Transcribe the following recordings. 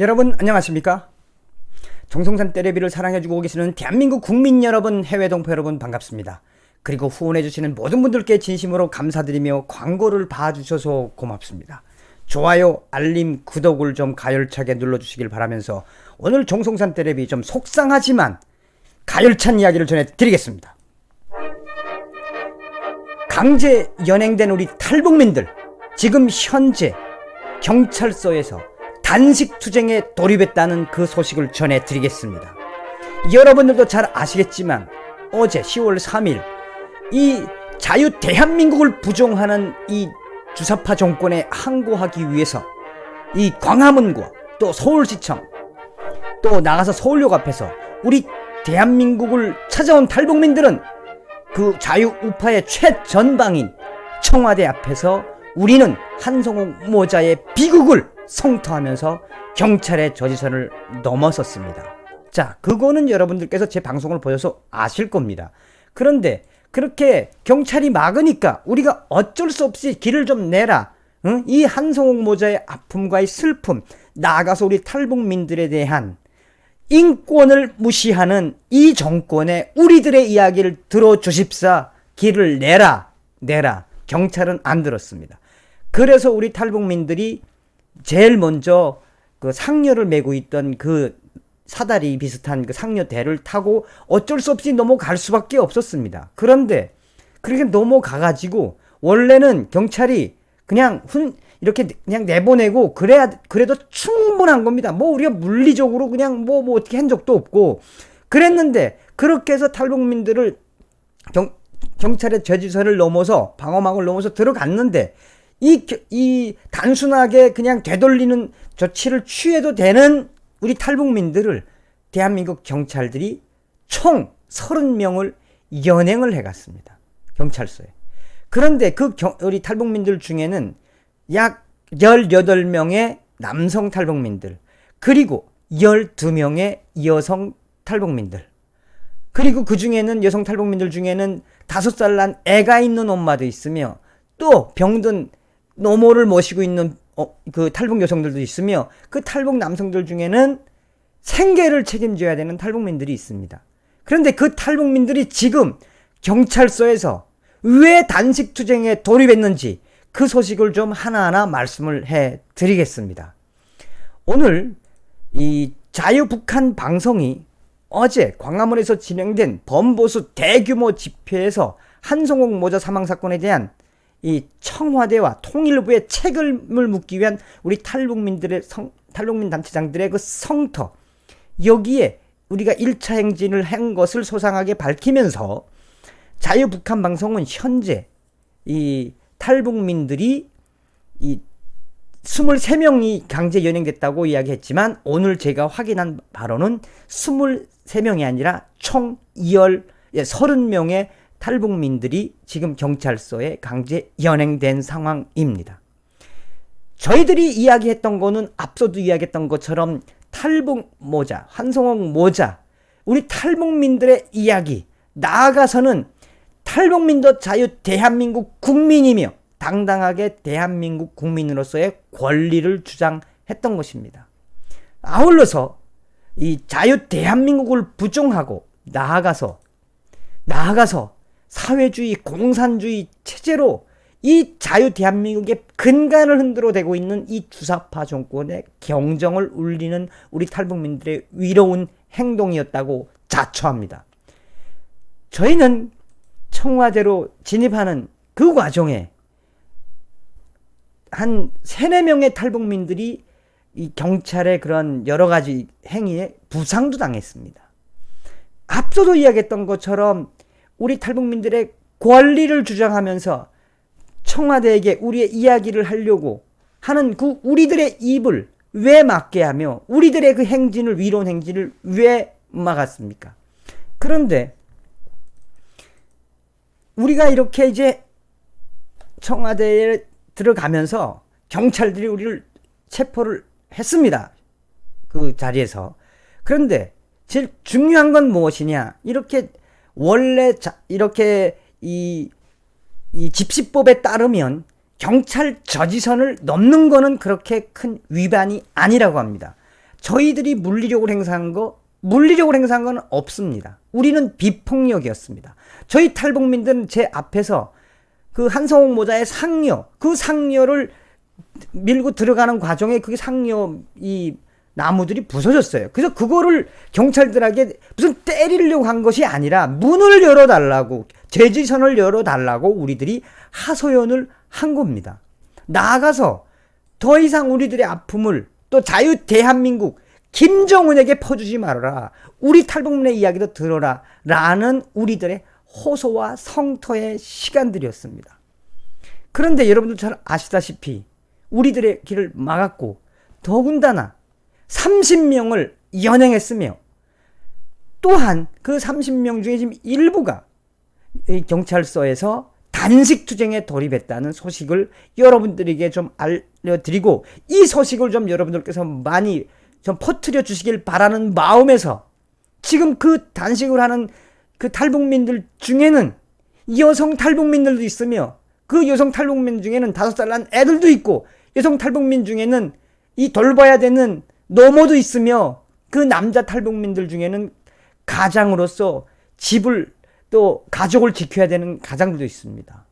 여러분 안녕하십니까? 정성산 떼레비를 사랑해주고 계시는 대한민국 국민 여러분, 해외 동포 여러분 반갑습니다. 그리고 후원해주시는 모든 분들께 진심으로 감사드리며 광고를 봐주셔서 고맙습니다. 좋아요, 알림, 구독을 좀 가열차게 눌러주시길 바라면서 오늘 정성산 떼레비 좀 속상하지만 가열찬 이야기를 전해드리겠습니다. 강제 연행된 우리 탈북민들, 지금 현재 경찰서에서 단식 투쟁에 돌입했다는 그 소식을 전해드리겠습니다. 여러분들도 잘 아시겠지만 어제 10월 3일 이 자유 대한민국을 부정하는 이 주사파 정권에 항고하기 위해서 이 광화문과 또 서울시청 또 나가서 서울역 앞에서 우리 대한민국을 찾아온 탈북민들은 그 자유 우파의 최전방인 청와대 앞에서 우리는 한성욱 모자의 비극을 성토하면서 경찰의 저지선을 넘어섰습니다. 자, 그거는 여러분들께서 제 방송을 보셔서 아실 겁니다. 그런데 그렇게 경찰이 막으니까 우리가 어쩔 수 없이 길을 좀 내라. 응? 이 한성욱 모자의 아픔과의 슬픔, 나아가서 우리 탈북민들에 대한 인권을 무시하는 이 정권에 우리들의 이야기를 들어주십사. 길을 내라. 경찰은 안 들었습니다. 그래서 우리 탈북민들이 제일 먼저 그 상여를 메고 있던 그 사다리 비슷한 그 상여대를 타고 어쩔 수 없이 넘어갈 수밖에 없었습니다. 그런데 그렇게 넘어가가지고 원래는 경찰이 그냥 이렇게 그냥 내보내고 그래도 충분한 겁니다. 뭐 우리가 물리적으로 그냥 뭐 어떻게 한 적도 없고 그랬는데 그렇게 해서 탈북민들을 경찰의 저지선을 넘어서 방어막을 넘어서 들어갔는데 이 단순하게 그냥 되돌리는 조치를 취해도 되는 우리 탈북민들을 대한민국 경찰들이 총 30명을 연행을 해갔습니다. 경찰서에. 그런데 우리 탈북민들 중에는 약 18명의 남성 탈북민들, 그리고 12명의 여성 탈북민들, 그리고 그 중에는 여성 탈북민들 중에는 5살 난 애가 있는 엄마도 있으며 또 병든 노모를 모시고 있는 그 탈북 여성들도 있으며 그 탈북 남성들 중에는 생계를 책임져야 되는 탈북민들이 있습니다. 그런데 그 탈북민들이 지금 경찰서에서 왜 단식 투쟁에 돌입했는지 그 소식을 좀 하나하나 말씀을 해 드리겠습니다. 오늘 이 자유북한 방송이 어제 광화문에서 진행된 범보수 대규모 집회에서 한성욱 모자 사망 사건에 대한 이 청와대와 통일부의 책임을 묻기 위한 우리 탈북민 단체장들의 그 성터, 여기에 우리가 1차 행진을 한 것을 소상하게 밝히면서 자유북한 방송은 현재 이 탈북민들이 이 23명이 강제 연행됐다고 이야기했지만 오늘 제가 확인한 바로는 23명이 아니라 총 30명의 탈북민들이 지금 경찰서에 강제 연행된 상황입니다. 저희들이 이야기했던 거는 앞서도 이야기했던 것처럼 탈북 모자, 한성욱 모자, 우리 탈북민들의 이야기, 나아가서는 탈북민도 자유 대한민국 국민이며 당당하게 대한민국 국민으로서의 권리를 주장했던 것입니다. 아울러서 이 자유 대한민국을 부정하고 나아가서 사회주의, 공산주의 체제로 이 자유 대한민국의 근간을 흔들어 대고 있는 이 주사파 정권의 경정을 울리는 우리 탈북민들의 위로운 행동이었다고 자처합니다. 저희는 청와대로 진입하는 그 과정에 한 3-4명의 탈북민들이 이 경찰의 그런 여러 가지 행위에 부상도 당했습니다. 앞서도 이야기했던 것처럼 우리 탈북민들의 권리를 주장하면서 청와대에게 우리의 이야기를 하려고 하는 그 우리들의 입을 왜 막게 하며 우리들의 그 행진을, 위로운 행진을 왜 막았습니까? 그런데 우리가 이렇게 이제 청와대에 들어가면서 경찰들이 우리를 체포를 했습니다. 그 자리에서. 그런데 제일 중요한 건 무엇이냐? 이렇게 원래 이렇게 이 집시법에 따르면 경찰 저지선을 넘는 거는 그렇게 큰 위반이 아니라고 합니다. 저희들이 물리력을 행사한 건 없습니다. 우리는 비폭력이었습니다. 저희 탈북민들은 제 앞에서 그 한성홍 모자의 상녀, 그 상녀를 밀고 들어가는 과정에 그 상녀 이 나무들이 부서졌어요. 그래서 그거를 경찰들에게 무슨 때리려고 한 것이 아니라 문을 열어달라고, 제지선을 열어달라고 우리들이 하소연을 한 겁니다. 나아가서 더 이상 우리들의 아픔을 또 자유 대한민국 김정은에게 퍼주지 말아라. 우리 탈북민의 이야기도 들어라. 라는 우리들의 호소와 성토의 시간들이었습니다. 그런데 여러분들 잘 아시다시피 우리들의 길을 막았고 더군다나 30명을 연행했으며 또한 그 30명 중에 지금 일부가 경찰서에서 단식 투쟁에 돌입했다는 소식을 여러분들에게 좀 알려드리고, 이 소식을 좀 여러분들께서 많이 좀 퍼뜨려 주시길 바라는 마음에서 지금 그 단식을 하는 그 탈북민들 중에는 여성 탈북민들도 있으며 그 여성 탈북민 중에는 5살 난 애들도 있고 여성 탈북민 중에는 이 돌봐야 되는 노모도 있으며 그 남자 탈북민들 중에는 가장으로서 집을 또 가족을 지켜야 되는 가장들도 있습니다.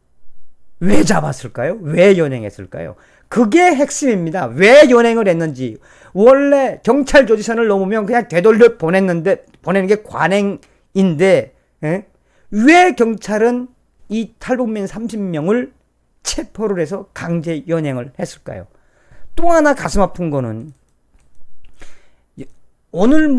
왜 잡았을까요? 왜 연행했을까요? 그게 핵심입니다. 왜 연행을 했는지. 원래 경찰 조지선을 넘으면 그냥 되돌려 보내는 게 관행인데, 왜 경찰은 이 탈북민 30명을 체포를 해서 강제 연행을 했을까요? 또 하나 가슴 아픈 거는 오늘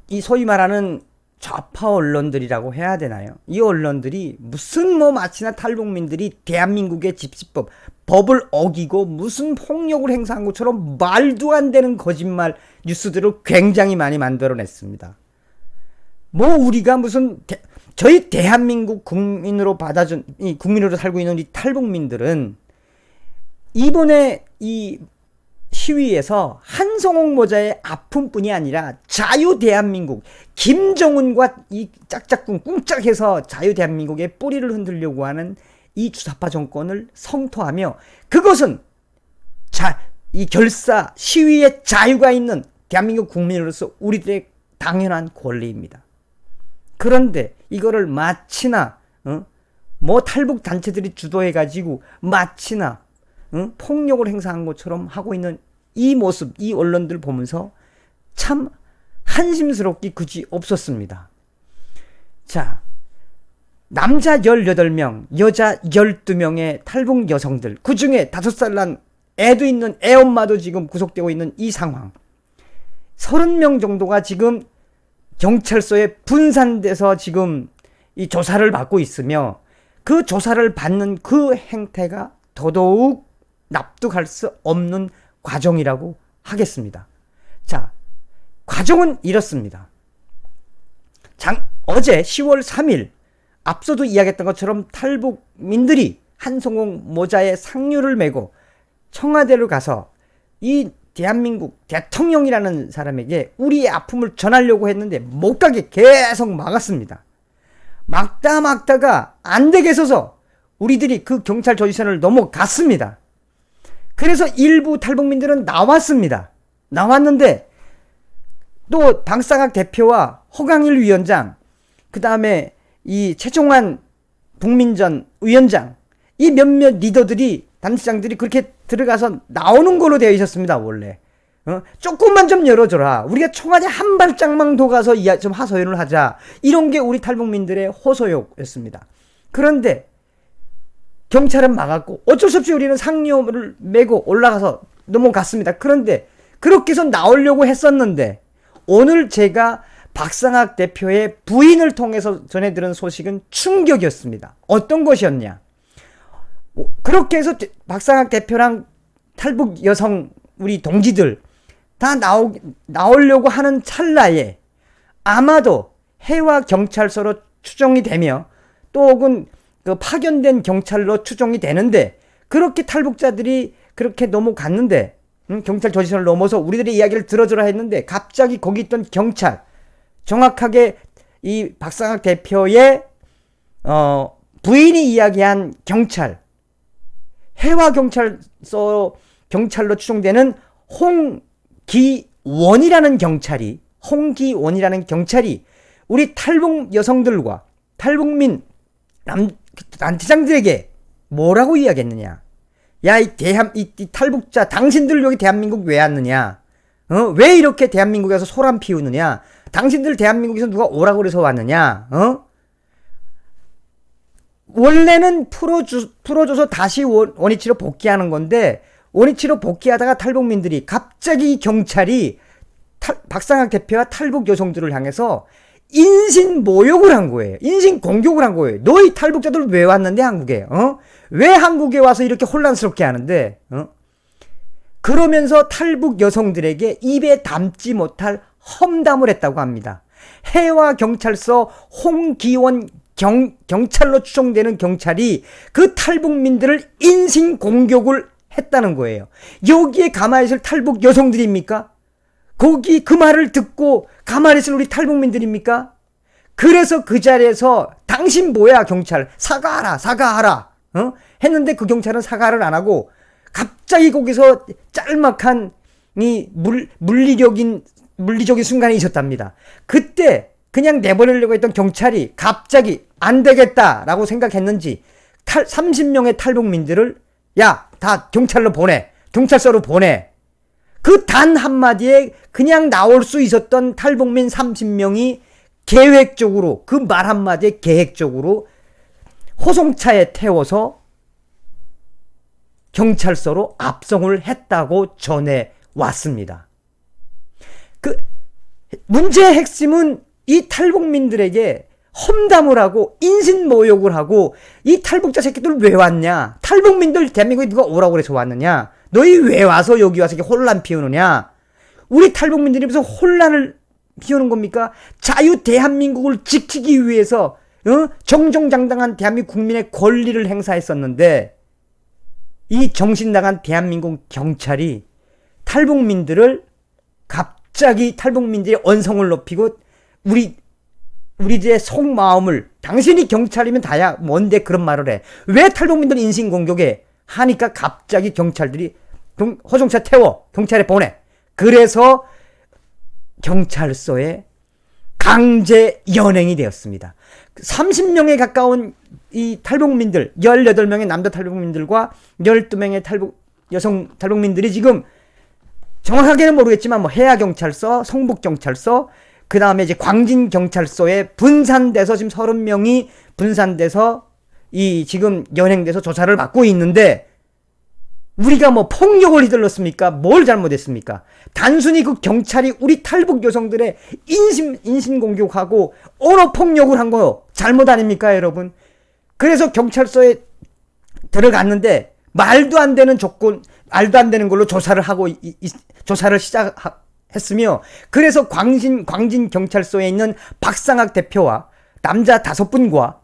이 소위 말하는 좌파 언론들이라고 해야 되나요? 이 언론들이 무슨 마치나 탈북민들이 대한민국의 집시법, 법을 어기고 무슨 폭력을 행사한 것처럼 말도 안 되는 거짓말 뉴스들을 굉장히 많이 만들어냈습니다. 우리가 무슨 저희 대한민국 국민으로 국민으로 살고 있는 이 탈북민들은 이번에 이 시위에서 한성홍 모자의 아픔뿐이 아니라 자유 대한민국, 김정은과 이 짝짝꿍 꿍짝해서 자유 대한민국의 뿌리를 흔들려고 하는 이 주사파 정권을 성토하며, 그것은 이 결사 시위의 자유가 있는 대한민국 국민으로서 우리들의 당연한 권리입니다. 그런데 이거를 마치나 탈북 단체들이 주도해가지고 마치나 폭력을 행사한 것처럼 하고 있는 이 모습, 이 언론들 보면서 참 한심스럽기 그지 없었습니다. 자, 남자 18명, 여자 12명의 탈북 여성들, 그 중에 5살 난 애도 있는 애엄마도 지금 구속되고 있는 이 상황. 30명 정도가 지금 경찰서에 분산돼서 지금 이 조사를 받고 있으며, 그 조사를 받는 그 행태가 더더욱 납득할 수 없는 과정이라고 하겠습니다. 자, 과정은 이렇습니다. 어제 10월 3일 앞서도 이야기했던 것처럼 탈북민들이 한성홍 모자에 상류를 메고 청와대로 가서 이 대한민국 대통령이라는 사람에게 우리의 아픔을 전하려고 했는데 못 가게 계속 막았습니다. 막다가 안 되게 서서 우리들이 그 경찰 조지선을 넘어갔습니다. 그래서 일부 탈북민들은 나왔습니다. 나왔는데 또 박상학 대표와 허강일 위원장, 그 다음에 이 최종환 국민전 위원장, 이 몇몇 리더들이, 단체장들이 그렇게 들어가서 나오는 걸로 되어 있었습니다. 원래 조금만 좀 열어줘라, 우리가 청와대 한 발짝만 더 가서 좀 하소연을 하자, 이런 게 우리 탈북민들의 호소였습니다. 그런데 경찰은 막았고 어쩔 수 없이 우리는 상료를 메고 올라가서 넘어갔습니다. 그런데 그렇게 해서 나오려고 했었는데 오늘 제가 박상학 대표의 부인을 통해서 전해들은 소식은 충격이었습니다. 어떤 것이었냐? 그렇게 해서 박상학 대표랑 탈북 여성 우리 동지들 다 나오려고 하는 찰나에 아마도 해와 경찰서로 추정이 되며 또 혹은 그 파견된 경찰로 추정이 되는데, 그렇게 탈북자들이 그렇게 넘어갔는데 경찰 조지선을 넘어서 우리들의 이야기를 들어주라 했는데 갑자기 거기 있던 경찰, 정확하게 이 박상학 대표의 부인이 이야기한 경찰, 해와 경찰로 추정되는 홍기원이라는 경찰이 우리 탈북 여성들과 탈북민 난티장들에게 뭐라고 이야기했느냐? 야, 이 탈북자, 당신들 여기 대한민국 왜 왔느냐? 왜 이렇게 대한민국에서 소란 피우느냐? 당신들 대한민국에서 누가 오라고 그래서 왔느냐? 원래는 풀어줘서 다시 원위치로 복귀하는 건데, 원위치로 복귀하다가 탈북민들이 갑자기 경찰이 박상학 대표와 탈북 여성들을 향해서 인신 모욕을 한 거예요. 인신 공격을 한 거예요. 너희 탈북자들 왜 왔는데 한국에? 왜 한국에 와서 이렇게 혼란스럽게 하는데? 그러면서 탈북 여성들에게 입에 담지 못할 험담을 했다고 합니다. 해와경찰서 홍기원 경찰로 추정되는 경찰이 그 탈북민들을 인신 공격을 했다는 거예요. 여기에 가만히 있을 탈북 여성들입니까? 거기 그 말을 듣고 가만히 있을 우리 탈북민들입니까? 그래서 그 자리에서 당신 뭐야 경찰 사과하라 했는데 그 경찰은 사과를 안 하고 갑자기 거기서 짤막한 이 물리적인 순간이 있었답니다. 그때 그냥 내보내려고 했던 경찰이 갑자기 안 되겠다라고 생각했는지 30명의 탈북민들을 야, 다 경찰서로 보내. 그 단 한마디에 그냥 나올 수 있었던 탈북민 30명이 계획적으로 그 말 한마디에 계획적으로 호송차에 태워서 경찰서로 압송을 했다고 전해 왔습니다. 그 문제의 핵심은 이 탈북민들에게 험담을 하고 인신모욕을 하고 이 탈북자 새끼들 왜 왔냐? 탈북민들 대한민국에 누가 오라고 그래서 왔느냐? 너희 왜 와서 여기 와서 이렇게 혼란 피우느냐? 우리 탈북민들이 무슨 혼란을 피우는 겁니까? 자유 대한민국을 지키기 위해서 정정당당한 대한민국 국민의 권리를 행사했었는데 이 정신나간 대한민국 경찰이 탈북민들을 갑자기 탈북민들의 언성을 높이고 우리들의 속마음을 당신이 경찰이면 다야 뭔데 그런 말을 해. 왜 탈북민들 인신공격해? 하니까 갑자기 경찰들이 호송차 태워 경찰에 보내. 그래서 경찰서에 강제 연행이 되었습니다. 30명에 가까운 이 탈북민들 18명의 남자 탈북민들과 12명의 여성 탈북민들이 지금 정확하게는 모르겠지만 뭐 해야경찰서, 성북경찰서, 그 다음에 이제 광진경찰서에 분산돼서 지금 30명이 분산돼서 이 지금 연행돼서 조사를 받고 있는데 우리가 뭐 폭력을 휘둘렀습니까? 뭘 잘못했습니까? 단순히 그 경찰이 우리 탈북 여성들의 인신공격하고 언어폭력을 한 거 잘못 아닙니까, 여러분? 그래서 경찰서에 들어갔는데 말도 안 되는 걸로 조사를 시작했으며 그래서 광진 경찰서에 있는 박상학 대표와 남자 5분과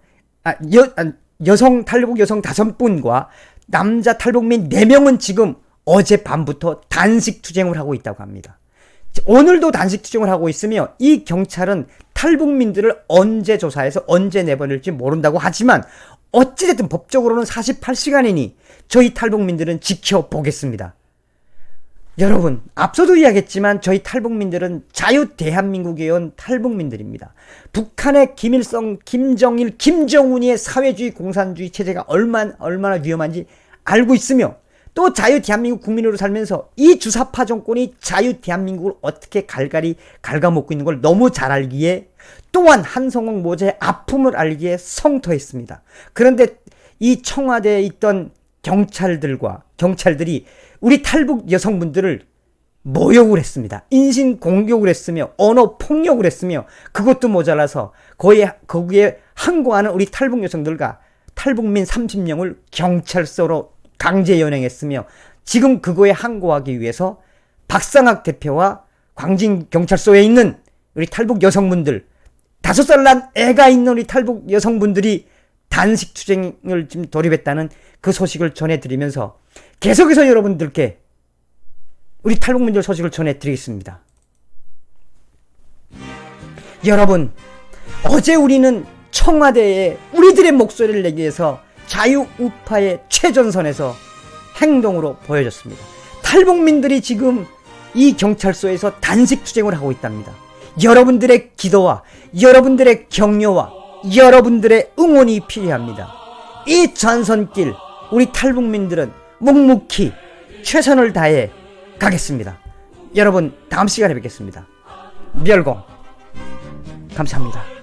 여성 탈북 여성 5분과 남자 탈북민 4명은 지금 어젯밤부터 단식 투쟁을 하고 있다고 합니다. 오늘도 단식 투쟁을 하고 있으며 이 경찰은 탈북민들을 언제 조사해서 언제 내보낼지 모른다고 하지만 어찌됐든 법적으로는 48시간이니 저희 탈북민들은 지켜보겠습니다. 여러분, 앞서도 이야기했지만 저희 탈북민들은 자유 대한민국에 온 탈북민들입니다. 북한의 김일성, 김정일, 김정은의 사회주의 공산주의 체제가 얼마나 위험한지 알고 있으며 또 자유 대한민국 국민으로 살면서 이 주사파 정권이 자유 대한민국을 어떻게 갈갈이 갉아먹고 있는 걸 너무 잘 알기에 또한 한성홍 모자의 아픔을 알기에 성토했습니다. 그런데 이 청와대에 있던 경찰들이 우리 탈북 여성분들을 모욕을 했습니다. 인신 공격을 했으며 언어 폭력을 했으며 그것도 모자라서 거기에 항거하는 우리 탈북 여성들과 탈북민 30명을 경찰서로 강제 연행했으며 지금 그거에 항거하기 위해서 박상학 대표와 광진 경찰서에 있는 우리 탈북 여성분들 5살 난 애가 있는 우리 탈북 여성분들이 단식 투쟁을 지금 돌입했다는 그 소식을 전해드리면서 계속해서 여러분들께 우리 탈북민들 소식을 전해드리겠습니다. 여러분, 어제 우리는 청와대에 우리들의 목소리를 내기 위해서 자유우파의 최전선에서 행동으로 보여줬습니다. 탈북민들이 지금 이 경찰서에서 단식 투쟁을 하고 있답니다. 여러분들의 기도와 여러분들의 격려와 여러분들의 응원이 필요합니다. 이 전선길 우리 탈북민들은 묵묵히 최선을 다해 가겠습니다. 여러분 다음 시간에 뵙겠습니다. 멸공 감사합니다.